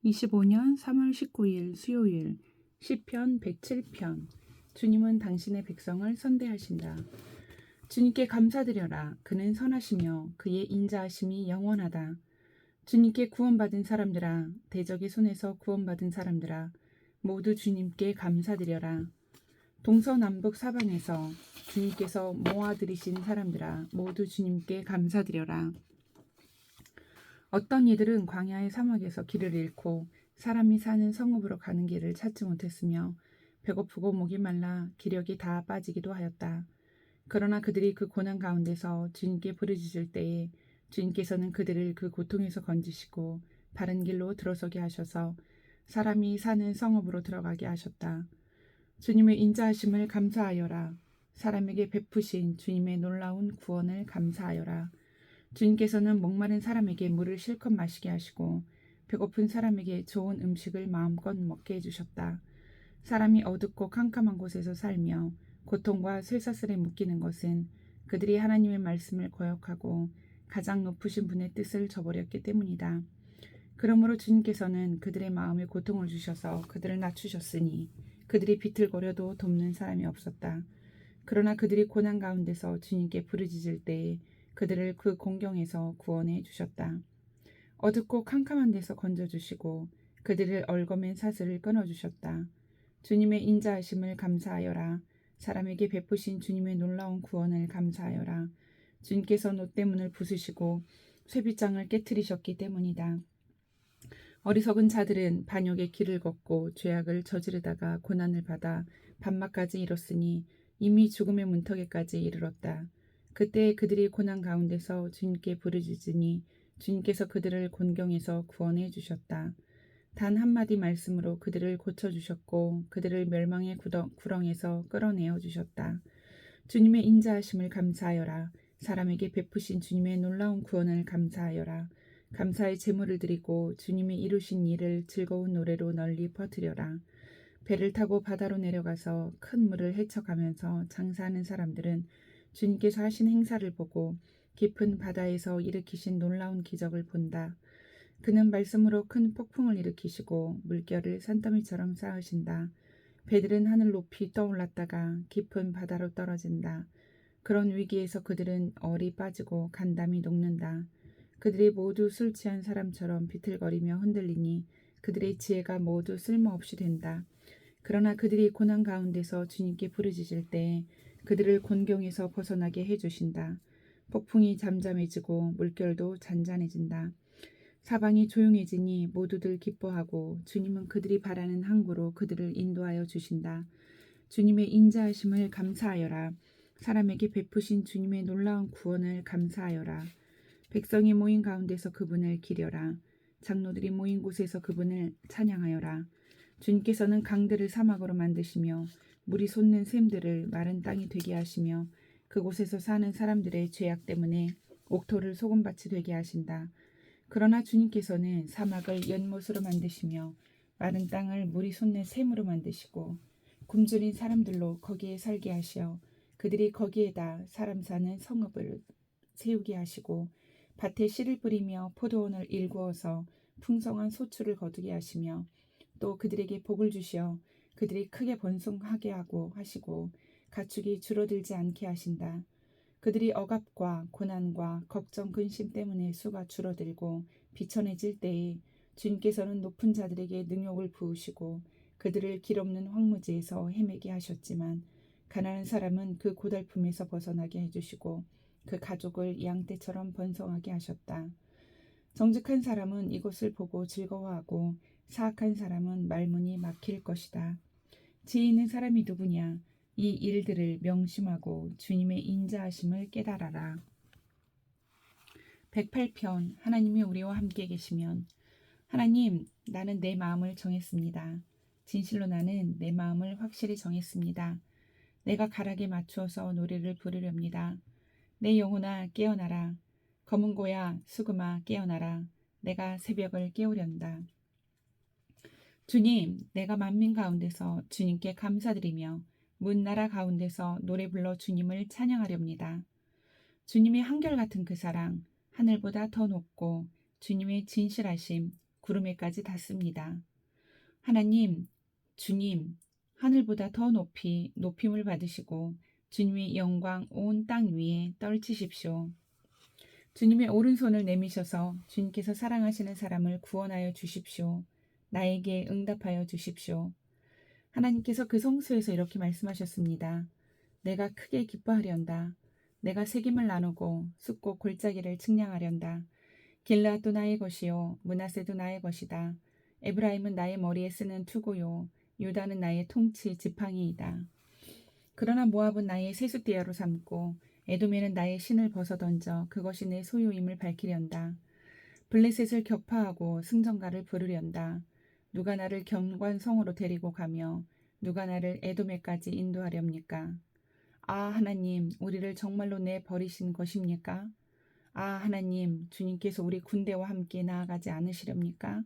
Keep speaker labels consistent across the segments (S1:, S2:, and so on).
S1: 25년 3월 19일 수요일 시편 107편. 주님은 당신의 백성을 선대하신다. 주님께 감사드려라. 그는 선하시며 그의 인자하심이 영원하다. 주님께 구원받은 사람들아, 대적의 손에서 구원받은 사람들아, 모두 주님께 감사드려라. 동서남북 사방에서 주님께서 모아들이신 사람들아, 모두 주님께 감사드려라. 어떤 이들은 광야의 사막에서 길을 잃고 사람이 사는 성읍으로 가는 길을 찾지 못했으며 배고프고 목이 말라 기력이 다 빠지기도 하였다. 그러나 그들이 그 고난 가운데서 주님께 부르짖을 때에 주님께서는 그들을 그 고통에서 건지시고 바른 길로 들어서게 하셔서 사람이 사는 성읍으로 들어가게 하셨다. 주님의 인자하심을 감사하여라. 사람에게 베푸신 주님의 놀라운 구원을 감사하여라. 주님께서는 목마른 사람에게 물을 실컷 마시게 하시고 배고픈 사람에게 좋은 음식을 마음껏 먹게 해주셨다. 사람이 어둡고 캄캄한 곳에서 살며 고통과 쇠사슬에 묶이는 것은 그들이 하나님의 말씀을 거역하고 가장 높으신 분의 뜻을 저버렸기 때문이다. 그러므로 주님께서는 그들의 마음에 고통을 주셔서 그들을 낮추셨으니 그들이 비틀거려도 돕는 사람이 없었다. 그러나 그들이 고난 가운데서 주님께 부르짖을 때에 그들을 그 공경에서 구원해 주셨다. 어둡고 캄캄한 데서 건져주시고 그들을 얽어맨 사슬을 끊어주셨다. 주님의 인자하심을 감사하여라. 사람에게 베푸신 주님의 놀라운 구원을 감사하여라. 주님께서 놋대문을 부수시고 쇠빗장을 깨뜨리셨기 때문이다. 어리석은 자들은 반역의 길을 걷고 죄악을 저지르다가 고난을 받아 반막까지 이뤘으니 이미 죽음의 문턱에까지 이르렀다. 그때 그들이 고난 가운데서 주님께 부르짖으니 주님께서 그들을 곤경에서 구원해 주셨다. 단 한마디 말씀으로 그들을 고쳐주셨고 그들을 멸망의 구렁에서 끌어내어 주셨다. 주님의 인자하심을 감사하여라. 사람에게 베푸신 주님의 놀라운 구원을 감사하여라. 감사의 제물을 드리고 주님이 이루신 일을 즐거운 노래로 널리 퍼뜨려라. 배를 타고 바다로 내려가서 큰 물을 헤쳐가면서 장사하는 사람들은 주님께서 하신 행사를 보고 깊은 바다에서 일으키신 놀라운 기적을 본다. 그는 말씀으로 큰 폭풍을 일으키시고 물결을 산더미처럼 쌓으신다. 배들은 하늘 높이 떠올랐다가 깊은 바다로 떨어진다. 그런 위기에서 그들은 얼이 빠지고 간담이 녹는다. 그들이 모두 술 취한 사람처럼 비틀거리며 흔들리니 그들의 지혜가 모두 쓸모없이 된다. 그러나 그들이 고난 가운데서 주님께 부르짖을 때 그들을 곤경에서 벗어나게 해주신다. 폭풍이 잠잠해지고 물결도 잔잔해진다. 사방이 조용해지니 모두들 기뻐하고 주님은 그들이 바라는 항구로 그들을 인도하여 주신다. 주님의 인자하심을 감사하여라. 사람에게 베푸신 주님의 놀라운 구원을 감사하여라. 백성이 모인 가운데서 그분을 기려라. 장로들이 모인 곳에서 그분을 찬양하여라. 주님께서는 강들을 사막으로 만드시며 물이 솟는 샘들을 마른 땅이 되게 하시며 그곳에서 사는 사람들의 죄악 때문에 옥토를 소금밭이 되게 하신다. 그러나 주님께서는 사막을 연못으로 만드시며 마른 땅을 물이 솟는 샘으로 만드시고 굶주린 사람들로 거기에 살게 하시어 그들이 거기에다 사람 사는 성읍을 세우게 하시고 밭에 씨를 뿌리며 포도원을 일구어서 풍성한 소출을 거두게 하시며 또 그들에게 복을 주시어 그들이 크게 번성하게 하고 하시고 가축이 줄어들지 않게 하신다. 그들이 억압과 고난과 걱정 근심 때문에 수가 줄어들고 비천해질 때에 주님께서는 높은 자들에게 능욕을 부으시고 그들을 길 없는 황무지에서 헤매게 하셨지만 가난한 사람은 그 고달픔에서 벗어나게 해주시고 그 가족을 양떼처럼 번성하게 하셨다. 정직한 사람은 이것을 보고 즐거워하고 사악한 사람은 말문이 막힐 것이다. 지혜 있는 사람이 누구냐? 이 일들을 명심하고 주님의 인자하심을 깨달아라. 108편. 하나님이 우리와 함께 계시면. 하나님, 나는 내 마음을 정했습니다. 진실로 나는 내 마음을 확실히 정했습니다. 내가 가락에 맞추어서 노래를 부르렵니다. 내 영혼아 깨어나라. 검은 고야 수금아 깨어나라. 내가 새벽을 깨우련다. 주님, 내가 만민 가운데서 주님께 감사드리며 문나라 가운데서 노래 불러 주님을 찬양하렵니다. 주님의 한결같은 그 사랑, 하늘보다 더 높고 주님의 진실하심, 구름에까지 닿습니다. 하나님, 주님, 하늘보다 더 높이 높임을 받으시고 주님의 영광 온 땅 위에 떨치십시오. 주님의 오른손을 내미셔서 주님께서 사랑하시는 사람을 구원하여 주십시오. 나에게 응답하여 주십시오. 하나님께서 그 성수에서 이렇게 말씀하셨습니다. 내가 크게 기뻐하련다. 내가 세김을 나누고 숫고 골짜기를 측량하련다. 길라도 나의 것이요 므낫세도 나의 것이다. 에브라임은 나의 머리에 쓰는 투고요 유다는 나의 통치 지팡이이다. 그러나 모압은 나의 세숫대야로 삼고 에돔에는 나의 신을 벗어던져 그것이 내 소유임을 밝히련다. 블레셋을 격파하고 승전가를 부르련다. 누가 나를 경관성으로 데리고 가며 누가 나를 에돔에까지 인도하렵니까? 아 하나님, 우리를 정말로 내버리신 것입니까? 아 하나님, 주님께서 우리 군대와 함께 나아가지 않으시렵니까?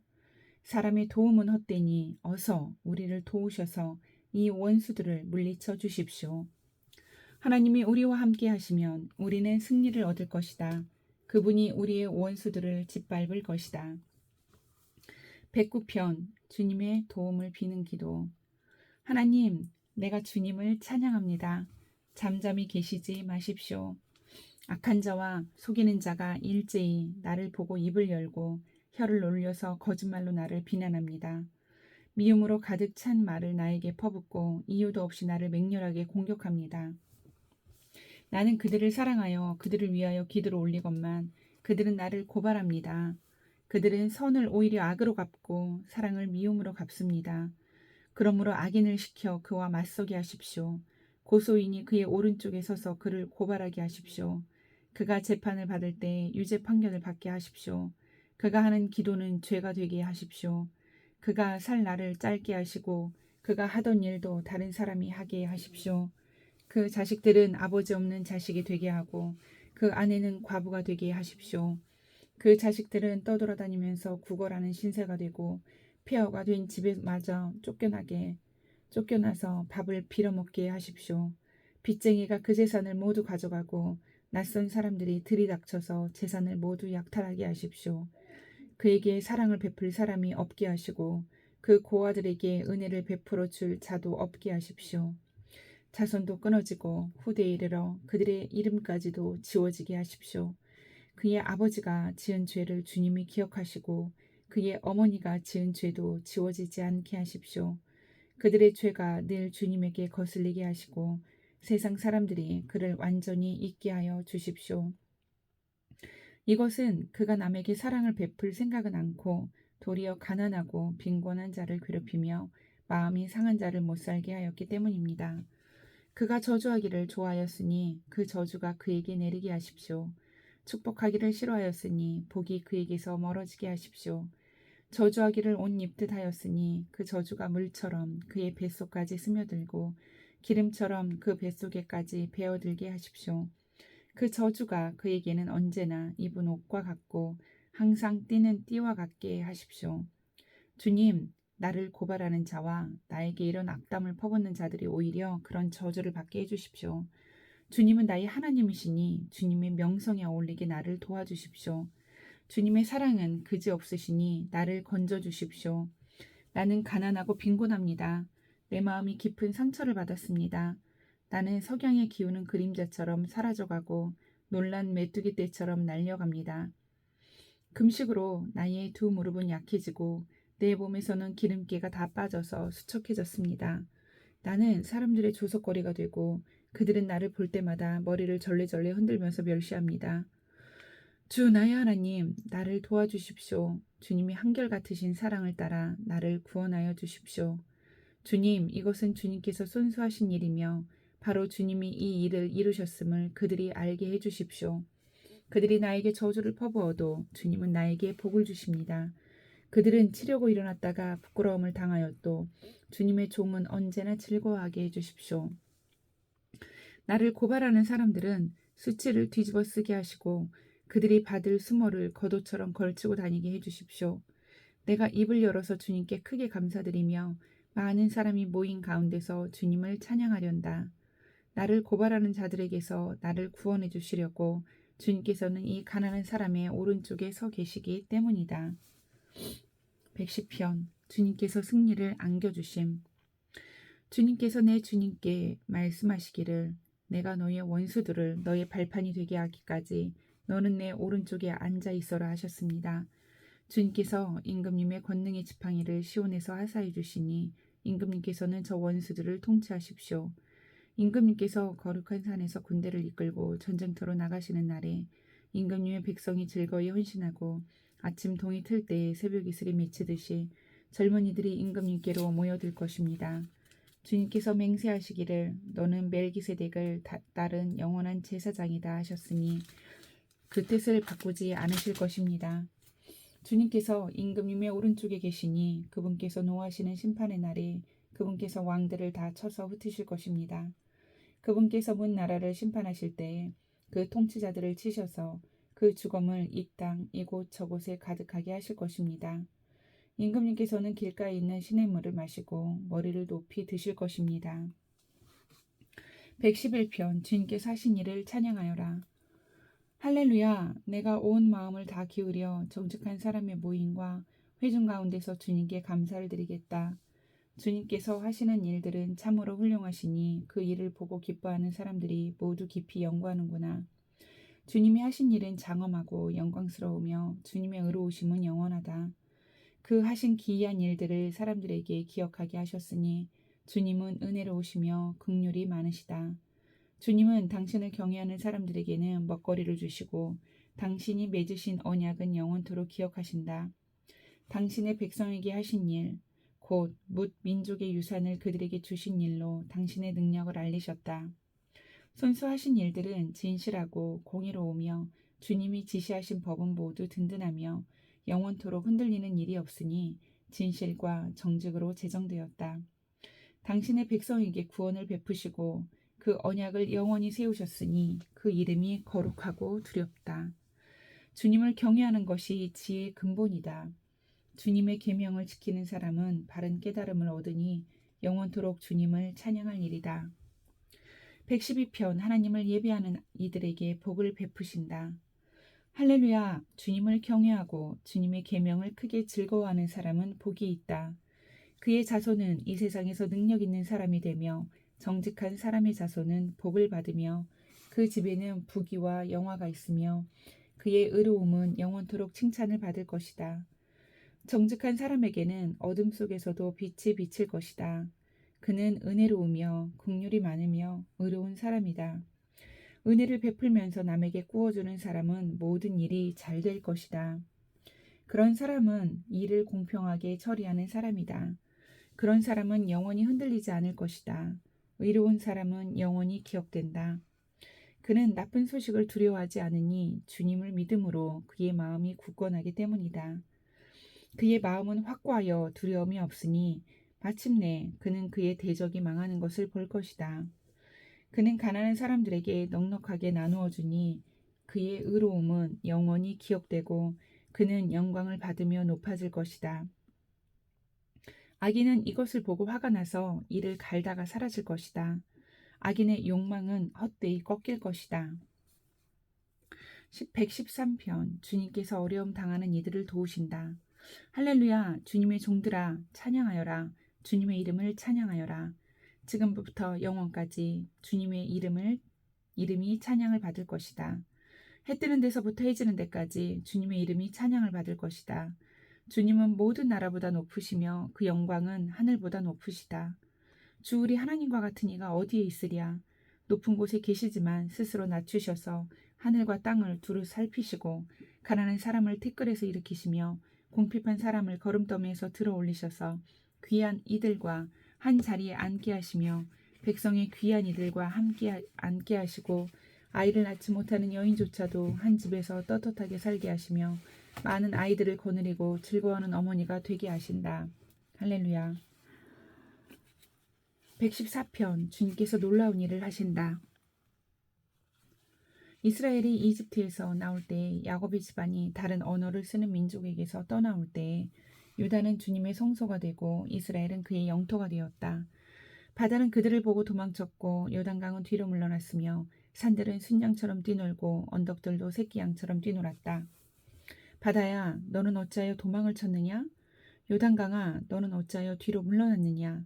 S1: 사람의 도움은 헛되니 어서 우리를 도우셔서 이 원수들을 물리쳐 주십시오. 하나님이 우리와 함께 하시면 우리는 승리를 얻을 것이다. 그분이 우리의 원수들을 짓밟을 것이다. 109편 주님의 도움을 비는 기도. 하나님, 내가 주님을 찬양합니다. 잠잠히 계시지 마십시오. 악한 자와 속이는 자가 일제히 나를 보고 입을 열고 혀를 놀려서 거짓말로 나를 비난합니다. 미움으로 가득 찬 말을 나에게 퍼붓고 이유도 없이 나를 맹렬하게 공격합니다. 나는 그들을 사랑하여 그들을 위하여 기도를 올리건만 그들은 나를 고발합니다. 그들은 선을 오히려 악으로 갚고 사랑을 미움으로 갚습니다. 그러므로 악인을 시켜 그와 맞서게 하십시오. 고소인이 그의 오른쪽에 서서 그를 고발하게 하십시오. 그가 재판을 받을 때 유죄 판결을 받게 하십시오. 그가 하는 기도는 죄가 되게 하십시오. 그가 살 날을 짧게 하시고 그가 하던 일도 다른 사람이 하게 하십시오. 그 자식들은 아버지 없는 자식이 되게 하고 그 아내는 과부가 되게 하십시오. 그 자식들은 떠돌아다니면서 구걸하는 신세가 되고 폐허가 된 집에마저 쫓겨나서 밥을 빌어먹게 하십시오. 빚쟁이가 그 재산을 모두 가져가고 낯선 사람들이 들이닥쳐서 재산을 모두 약탈하게 하십시오. 그에게 사랑을 베풀 사람이 없게 하시고 그 고아들에게 은혜를 베풀어 줄 자도 없게 하십시오. 자손도 끊어지고 후대에 이르러 그들의 이름까지도 지워지게 하십시오. 그의 아버지가 지은 죄를 주님이 기억하시고 그의 어머니가 지은 죄도 지워지지 않게 하십시오. 그들의 죄가 늘 주님에게 거슬리게 하시고 세상 사람들이 그를 완전히 잊게 하여 주십시오. 이것은 그가 남에게 사랑을 베풀 생각은 않고 도리어 가난하고 빈곤한 자를 괴롭히며 마음이 상한 자를 못살게 하였기 때문입니다. 그가 저주하기를 좋아하였으니 그 저주가 그에게 내리게 하십시오. 축복하기를 싫어하였으니 복이 그에게서 멀어지게 하십시오. 저주하기를 옷 입듯 하였으니 그 저주가 물처럼 그의 뱃속까지 스며들고 기름처럼 그 뱃속에까지 베어들게 하십시오. 그 저주가 그에게는 언제나 입은 옷과 같고 항상 뛰는 띠와 같게 하십시오. 주님, 나를 고발하는 자와 나에게 이런 악담을 퍼붓는 자들이 오히려 그런 저주를 받게 해주십시오. 주님은 나의 하나님이시니 주님의 명성에 어울리게 나를 도와주십시오. 주님의 사랑은 그지없으시니 나를 건져주십시오. 나는 가난하고 빈곤합니다. 내 마음이 깊은 상처를 받았습니다. 나는 석양의 기우는 그림자처럼 사라져가고 놀란 메뚜기 떼처럼 날려갑니다. 금식으로 나의 두 무릎은 약해지고 내 몸에서는 기름기가 다 빠져서 수척해졌습니다. 나는 사람들의 조석거리가 되고 그들은 나를 볼 때마다 머리를 절레절레 흔들면서 멸시합니다. 주 나의 하나님, 나를 도와주십시오. 주님이 한결같으신 사랑을 따라 나를 구원하여 주십시오. 주님, 이것은 주님께서 손수하신 일이며 바로 주님이 이 일을 이루셨음을 그들이 알게 해주십시오. 그들이 나에게 저주를 퍼부어도 주님은 나에게 복을 주십니다. 그들은 치려고 일어났다가 부끄러움을 당하였도 주님의 종은 언제나 즐거워하게 해주십시오. 나를 고발하는 사람들은 수치를 뒤집어 쓰게 하시고 그들이 받을 수모를 겉옷처럼 걸치고 다니게 해주십시오. 내가 입을 열어서 주님께 크게 감사드리며 많은 사람이 모인 가운데서 주님을 찬양하련다. 나를 고발하는 자들에게서 나를 구원해 주시려고 주님께서는 이 가난한 사람의 오른쪽에 서 계시기 때문이다. 110편 주님께서 승리를 안겨주심. 주님께서 내 주님께 말씀하시기를 내가 너의 원수들을 너의 발판이 되게 하기까지 너는 내 오른쪽에 앉아 있어라 하셨습니다. 주님께서 임금님의 권능의 지팡이를 시온에서 하사해 주시니 임금님께서는 저 원수들을 통치하십시오. 임금님께서 거룩한 산에서 군대를 이끌고 전쟁터로 나가시는 날에 임금님의 백성이 즐거이 헌신하고 아침 동이 틀 때에 새벽 이슬이 맺히듯이 젊은이들이 임금님께로 모여들 것입니다. 주님께서 맹세하시기를 너는 멜기세덱을 따른 영원한 제사장이다 하셨으니 그 뜻을 바꾸지 않으실 것입니다. 주님께서 임금님의 오른쪽에 계시니 그분께서 노하시는 심판의 날에 그분께서 왕들을 다 쳐서 흩으실 것입니다. 그분께서 문 나라를 심판하실 때에 그 통치자들을 치셔서 그 죽음을 이 땅 이곳 저곳에 가득하게 하실 것입니다. 임금님께서는 길가에 있는 시냇물을 마시고 머리를 높이 드실 것입니다. 111편 주님께서 하신 일을 찬양하여라. 할렐루야. 내가 온 마음을 다 기울여 정직한 사람의 모임과 회중 가운데서 주님께 감사를 드리겠다. 주님께서 하시는 일들은 참으로 훌륭하시니 그 일을 보고 기뻐하는 사람들이 모두 깊이 연구하는구나. 주님이 하신 일은 장엄하고 영광스러우며 주님의 의로우심은 영원하다. 그 하신 기이한 일들을 사람들에게 기억하게 하셨으니 주님은 은혜로우시며 긍휼이 많으시다. 주님은 당신을 경외하는 사람들에게는 먹거리를 주시고 당신이 맺으신 언약은 영원토록 기억하신다. 당신의 백성에게 하신 일, 곧 뭇 민족의 유산을 그들에게 주신 일로 당신의 능력을 알리셨다. 손수하신 일들은 진실하고 공의로우며 주님이 지시하신 법은 모두 든든하며 영원토록 흔들리는 일이 없으니 진실과 정직으로 제정되었다. 당신의 백성에게 구원을 베푸시고 그 언약을 영원히 세우셨으니 그 이름이 거룩하고 두렵다. 주님을 경외하는 것이 지혜의 근본이다. 주님의 계명을 지키는 사람은 바른 깨달음을 얻으니 영원토록 주님을 찬양할 일이다. 112편 하나님을 예배하는 이들에게 복을 베푸신다. 할렐루야. 주님을 경외하고 주님의 계명을 크게 즐거워하는 사람은 복이 있다. 그의 자손은 이 세상에서 능력 있는 사람이 되며 정직한 사람의 자손은 복을 받으며 그 집에는 부귀와 영화가 있으며 그의 의로움은 영원토록 칭찬을 받을 것이다. 정직한 사람에게는 어둠 속에서도 빛이 비칠 것이다. 그는 은혜로우며 긍휼이 많으며 의로운 사람이다. 은혜를 베풀면서 남에게 꾸어주는 사람은 모든 일이 잘 될 것이다. 그런 사람은 일을 공평하게 처리하는 사람이다. 그런 사람은 영원히 흔들리지 않을 것이다. 의로운 사람은 영원히 기억된다. 그는 나쁜 소식을 두려워하지 않으니 주님을 믿음으로 그의 마음이 굳건하기 때문이다. 그의 마음은 확고하여 두려움이 없으니 마침내 그는 그의 대적이 망하는 것을 볼 것이다. 그는 가난한 사람들에게 넉넉하게 나누어 주니 그의 의로움은 영원히 기억되고 그는 영광을 받으며 높아질 것이다. 악인은 이것을 보고 화가 나서 이를 갈다가 사라질 것이다. 악인의 욕망은 헛되이 꺾일 것이다. 113편 주님께서 어려움 당하는 이들을 도우신다. 할렐루야. 주님의 종들아 찬양하여라. 주님의 이름을 찬양하여라. 지금부터 영원까지 주님의 이름이 찬양을 받을 것이다. 해 뜨는 데서부터 해지는 데까지 주님의 이름이 찬양을 받을 것이다. 주님은 모든 나라보다 높으시며 그 영광은 하늘보다 높으시다. 주 우리 하나님과 같은 이가 어디에 있으랴. 높은 곳에 계시지만 스스로 낮추셔서 하늘과 땅을 두루 살피시고 가난한 사람을 티끌에서 일으키시며 궁핍한 사람을 거름더미에서 들어 올리셔서 귀한 이들과 한 자리에 앉게 하시며 백성의 귀한 이들과 함께 앉게 하시고 아이를 낳지 못하는 여인조차도 한 집에서 떳떳하게 살게 하시며 많은 아이들을 거느리고 즐거워하는 어머니가 되게 하신다. 할렐루야. 114편 주님께서 놀라운 일을 하신다. 이스라엘이 이집트에서 나올 때 야곱의 집안이 다른 언어를 쓰는 민족에게서 떠나올 때 유다는 주님의 성소가 되고 이스라엘은 그의 영토가 되었다. 바다는 그들을 보고 도망쳤고 요단강은 뒤로 물러났으며 산들은 순양처럼 뛰놀고 언덕들도 새끼 양처럼 뛰놀았다. 바다야, 너는 어찌하여 도망을 쳤느냐? 요단강아, 너는 어찌하여 뒤로 물러났느냐?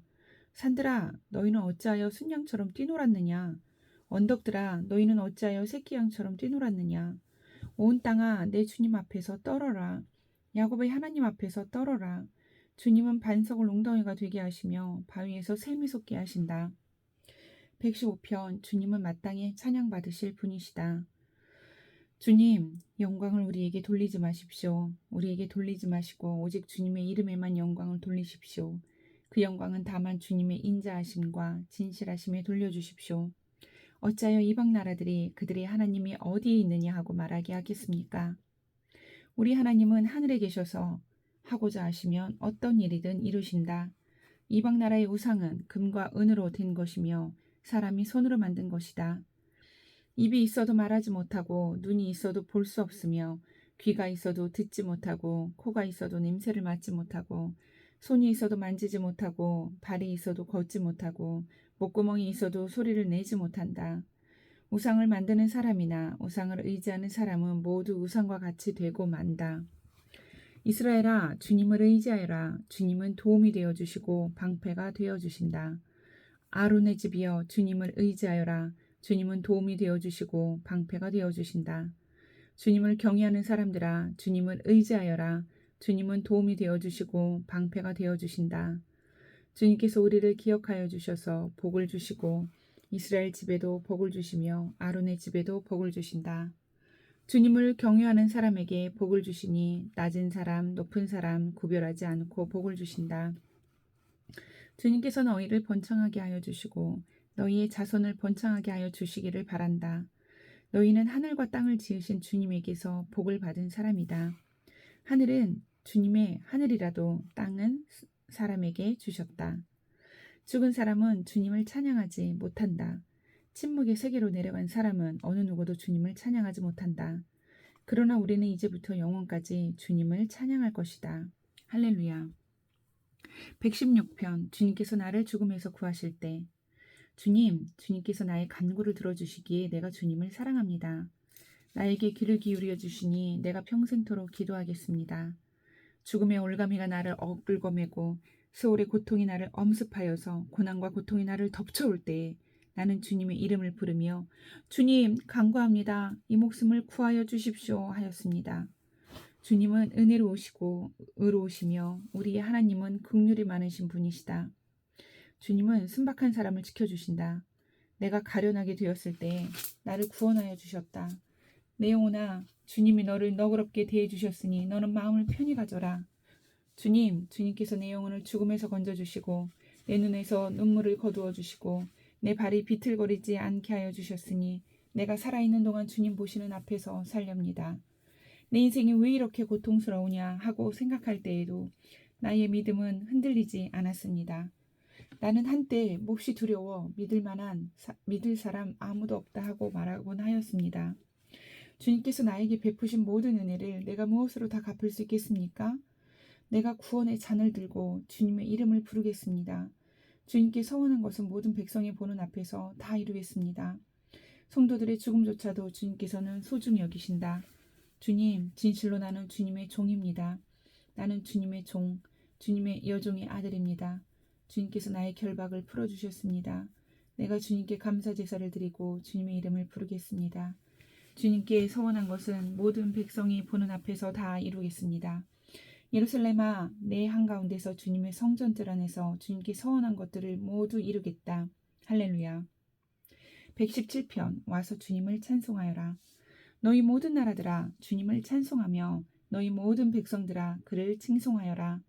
S1: 산들아, 너희는 어찌하여 순양처럼 뛰놀았느냐? 언덕들아, 너희는 어찌하여 새끼양처럼 뛰놀았느냐? 온 땅아, 내 주님 앞에서 떨어라. 야곱의 하나님 앞에서 떨어라. 주님은 반석을 웅덩이가 되게 하시며 바위에서 샘이 솟게 하신다. 115편. 주님은 마땅히 찬양받으실 분이시다. 주님, 영광을 우리에게 돌리지 마십시오. 우리에게 돌리지 마시고 오직 주님의 이름에만 영광을 돌리십시오. 그 영광은 다만 주님의 인자하심과 진실하심에 돌려주십시오. 어찌하여 이방 나라들이 그들의 하나님이 어디에 있느냐 하고 말하게 하겠습니까? 우리 하나님은 하늘에 계셔서 하고자 하시면 어떤 일이든 이루신다. 이방 나라의 우상은 금과 은으로 된 것이며 사람이 손으로 만든 것이다. 입이 있어도 말하지 못하고 눈이 있어도 볼 수 없으며 귀가 있어도 듣지 못하고 코가 있어도 냄새를 맡지 못하고 손이 있어도 만지지 못하고 발이 있어도 걷지 못하고 목구멍이 있어도 소리를 내지 못한다. 우상을 만드는 사람이나 우상을 의지하는 사람은 모두 우상과 같이 되고 만다. 이스라엘아, 주님을 의지하여라. 주님은 도움이 되어주시고 방패가 되어주신다. 아론의 집이여, 주님을 의지하여라. 주님은 도움이 되어주시고 방패가 되어주신다. 주님을 경외하는 사람들아, 주님을 의지하여라. 주님은 도움이 되어주시고 방패가 되어주신다. 주님께서 우리를 기억하여 주셔서 복을 주시고 이스라엘 집에도 복을 주시며 아론의 집에도 복을 주신다. 주님을 경외하는 사람에게 복을 주시니 낮은 사람, 높은 사람 구별하지 않고 복을 주신다. 주님께서 너희를 번창하게 하여 주시고 너희의 자손을 번창하게 하여 주시기를 바란다. 너희는 하늘과 땅을 지으신 주님에게서 복을 받은 사람이다. 하늘은 주님의 하늘이라도 땅은 사람에게 주셨다. 죽은 사람은 주님을 찬양하지 못한다. 침묵의 세계로 내려간 사람은 어느 누구도 주님을 찬양하지 못한다. 그러나 우리는 이제부터 영원까지 주님을 찬양할 것이다. 할렐루야. 116편. 주님께서 나를 죽음에서 구하실 때. 주님께서 나의 간구를 들어주시기에 내가 주님을 사랑합니다. 나에게 귀를 기울여 주시니 내가 평생토록 기도하겠습니다. 죽음의 올가미가 나를 얽을거매고 세월의 고통이 나를 엄습하여서 고난과 고통이 나를 덮쳐올 때에 나는 주님의 이름을 부르며 주님 간구합니다. 이 목숨을 구하여 주십시오 하였습니다. 주님은 은혜로우시고 의로우시며 우리의 하나님은 긍휼이 많으신 분이시다. 주님은 순박한 사람을 지켜주신다. 내가 가련하게 되었을 때 나를 구원하여 주셨다. 내 영혼아, 주님이 너를 너그럽게 대해주셨으니 너는 마음을 편히 가져라. 주님께서 내 영혼을 죽음에서 건져주시고 내 눈에서 눈물을 거두어 주시고 내 발이 비틀거리지 않게 하여 주셨으니 내가 살아있는 동안 주님 보시는 앞에서 살렵니다. 내 인생이 왜 이렇게 고통스러우냐 하고 생각할 때에도 나의 믿음은 흔들리지 않았습니다. 나는 한때 몹시 두려워 믿을 사람 아무도 없다 하고 말하곤 하였습니다. 주님께서 나에게 베푸신 모든 은혜를 내가 무엇으로 다 갚을 수 있겠습니까? 내가 구원의 잔을 들고 주님의 이름을 부르겠습니다. 주님께 서원한 것은 모든 백성이 보는 앞에서 다 이루겠습니다. 성도들의 죽음조차도 주님께서는 소중히 여기신다. 주님, 진실로 나는 주님의 종입니다. 나는 주님의 종, 주님의 여종의 아들입니다. 주님께서 나의 결박을 풀어주셨습니다. 내가 주님께 감사 제사를 드리고 주님의 이름을 부르겠습니다. 주님께 서원한 것은 모든 백성이 보는 앞에서 다 이루겠습니다. 예루살렘아, 내 한가운데서 주님의 성전들 안에서 주님께 서원한 것들을 모두 이루겠다. 할렐루야. 117편. 와서 주님을 찬송하여라. 너희 모든 나라들아 주님을 찬송하며 너희 모든 백성들아 그를 칭송하여라.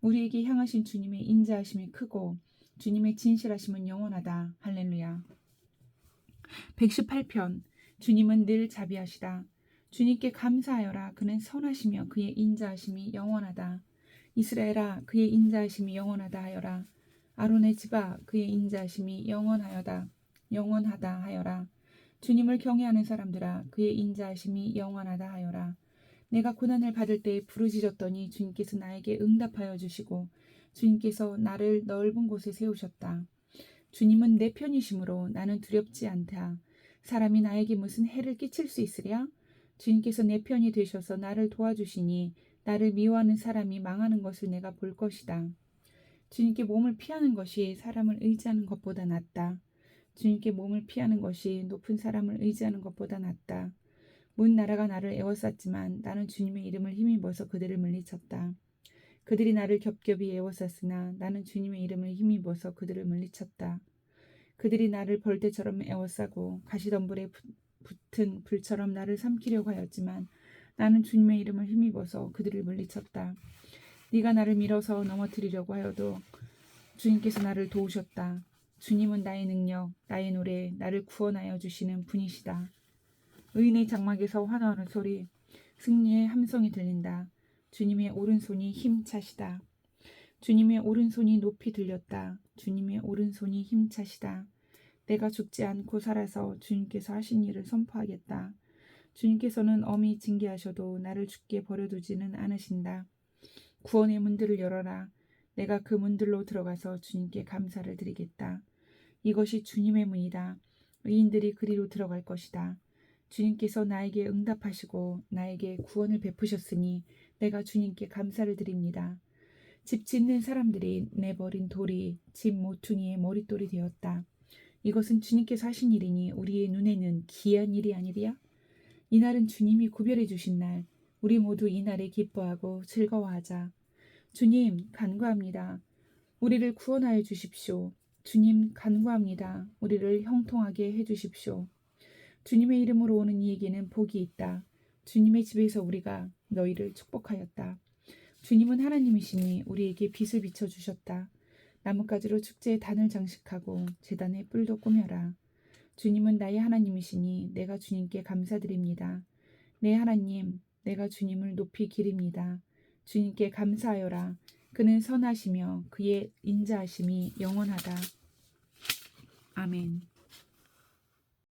S1: 우리에게 향하신 주님의 인자하심이 크고 주님의 진실하심은 영원하다. 할렐루야. 118편. 주님은 늘 자비하시다. 주님께 감사하여라. 그는 선하시며 그의 인자하심이 영원하다. 이스라엘아, 그의 인자하심이 영원하다 하여라. 아론의 집아, 그의 인자하심이 영원하다 하여라. 주님을 경외하는 사람들아, 그의 인자하심이 영원하다 하여라. 내가 고난을 받을 때에 부르짖었더니 주님께서 나에게 응답하여 주시고 주님께서 나를 넓은 곳에 세우셨다. 주님은 내 편이시므로 나는 두렵지 않다. 사람이 나에게 무슨 해를 끼칠 수 있으랴? 주님께서 내 편이 되셔서 나를 도와주시니 나를 미워하는 사람이 망하는 것을 내가 볼 것이다. 주님께 몸을 피하는 것이 사람을 의지하는 것보다 낫다. 주님께 몸을 피하는 것이 높은 사람을 의지하는 것보다 낫다. 문 나라가 나를 에워쌌지만 나는 주님의 이름을 힘입어서 그들을 물리쳤다. 그들이 나를 겹겹이 에워쌌으나 나는 주님의 이름을 힘입어서 그들을 물리쳤다. 그들이 나를 벌떼처럼 에워싸고 가시덤불에 붙은 불처럼 나를 삼키려고 하였지만 나는 주님의 이름을 힘입어서 그들을 물리쳤다. 네가 나를 밀어서 넘어뜨리려고 하여도 주님께서 나를 도우셨다. 주님은 나의 능력, 나의 노래, 나를 구원하여 주시는 분이시다. 의인의 장막에서 환호하는 소리, 승리의 함성이 들린다. 주님의 오른손이 힘차시다. 주님의 오른손이 높이 들렸다. 주님의 오른손이 힘차시다. 내가 죽지 않고 살아서 주님께서 하신 일을 선포하겠다. 주님께서는 엄히 징계하셔도 나를 죽게 버려두지는 않으신다. 구원의 문들을 열어라. 내가 그 문들로 들어가서 주님께 감사를 드리겠다. 이것이 주님의 문이다. 의인들이 그리로 들어갈 것이다. 주님께서 나에게 응답하시고 나에게 구원을 베푸셨으니 내가 주님께 감사를 드립니다. 집 짓는 사람들이 내버린 돌이 집 모퉁이의 머릿돌이 되었다. 이것은 주님께서 하신 일이니 우리의 눈에는 기이한 일이 아니랴? 이날은 주님이 구별해 주신 날, 우리 모두 이날에 기뻐하고 즐거워하자. 주님, 간구합니다. 우리를 구원하여 주십시오. 주님, 간구합니다. 우리를 형통하게 해 주십시오. 주님의 이름으로 오는 이에게는 복이 있다. 주님의 집에서 우리가 너희를 축복하였다. 주님은 하나님이시니 우리에게 빛을 비춰주셨다. 나뭇가지로 축제의 단을 장식하고 제단의 뿔도 꾸며라. 주님은 나의 하나님이시니 내가 주님께 감사드립니다. 내 하나님, 내가 주님을 높이 기립니다. 주님께 감사하여라. 그는 선하시며 그의 인자하심이 영원하다. 아멘.